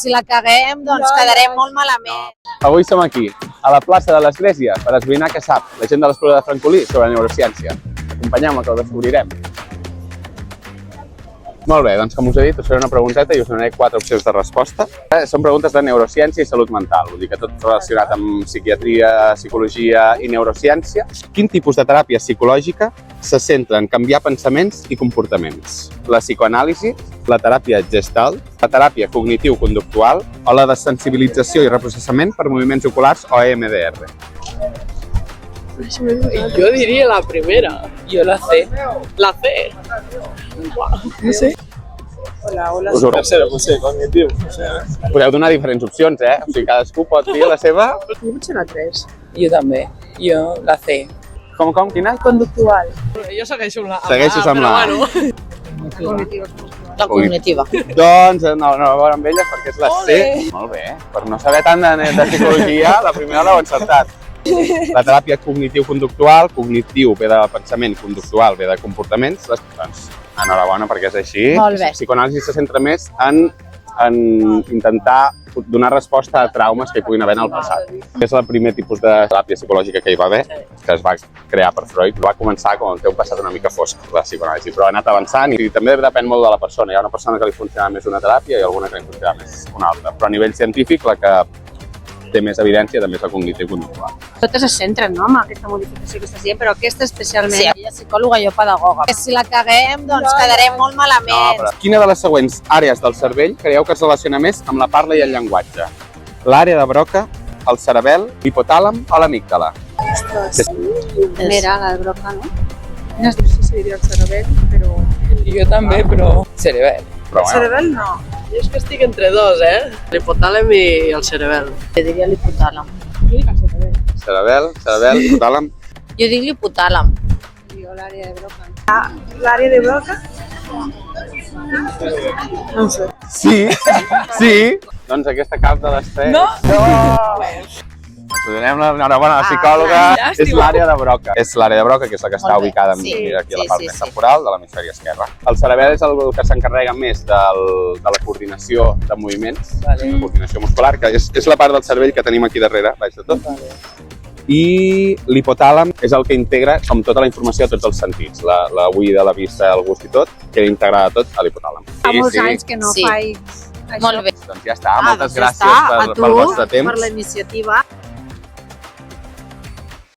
si la caguem, doncs quedarem molt malament. Avui som aquí, a la plaça de l'Església, per esbrinar què sap la gent de l'Espluga de Francolí sobre neurociència. Acompanyeu-me que ho descobrirem. Molt bé, doncs com us he dit, us faré una pregunteta i us donaré 4 opcions de resposta. Són preguntes de neurociència i salut mental, vull dir que tot relacionat amb psiquiatria, psicologia i neurociència. Quin tipus de teràpia psicològica se centra en canviar pensaments i comportaments? La psicoanàlisi, la teràpia gestalt, la teràpia cognitiu-conductual o la desensibilització i reprocessament per moviments oculars o EMDR? Yo diría la primera. Yo la C. La C. No sé. Us ho Tercera, potser, cognitiu. podeu donar diferents opcions, O sigui, cadascú pot dir la seva... Jo potser la 3. Jo també. Jo la C. Com, quina? Conductual. Jo segueixo amb la A. Segueixes amb la A. La cognitiva. Doncs enhorabona amb ella perquè és la C. Molt bé. Per no saber tant de psicologia, la primera l'heu encertat. La teràpia cognitiu-conductual, cognitiu ve de pensament, conductual ve de comportaments, doncs enhorabona perquè és així. Molt bé. La psicoanàlisi se centra més en intentar donar resposta a traumes que hi puguin haver en el passat. És el primer tipus de teràpia psicològica que hi va haver, que es va crear per Freud. Va començar com té un passat una mica fosc, la psicoanàlisi, però ha anat avançant i també depèn molt de la persona. Hi ha una persona que li funciona més una teràpia i alguna que li funciona més una altra. Però a nivell científic, la que té més evidència també és la cognitiu-conductual. Totes es centren, no?, en aquesta modificació que estàs dient, però aquesta especialment. Sí, ella és psicòloga, jo pedagoga. Si la caguem, doncs quedarem molt malament. Quina de les següents àrees del cervell creieu que es relaciona més amb la parla i el llenguatge? L'àrea de Broca, el cerebel, l'hipotàlam o l'amígdala? Mira, la de Broca, no? No sé si diria el cerebel, però... Jo també, però cerebel. Però, El cerebel no. Jo és que estic entre dos, l'hipotàlem i el cerebel. Jo diria l'hipotàlam. cerebel, hipotàlam... Jo dic l'hipotàlam. Jo l'àrea de Broca. L'àrea de Broca? No ho sé. Sí! Doncs aquesta cap de les 3... No! Ens donem l'enhorabona a la psicòloga. És l'àrea de Broca. És l'àrea de Broca, que és la que està ubicada aquí a la part més temporal de l'hemisferi esquerre. El cerebel és el que s'encarrega més de la coordinació de moviments, la coordinació muscular, que és la part del cervell que tenim aquí darrere, baix de tot. I l'hipotàlam és el que integra com tota la informació a tots els sentits. La uïda, la vista, el gust i tot, queda integrada tot a l'hipotàlam. Fa molts anys que no faig això. Molt bé. Doncs ja està, moltes gràcies pel vostre temps. Per la iniciativa.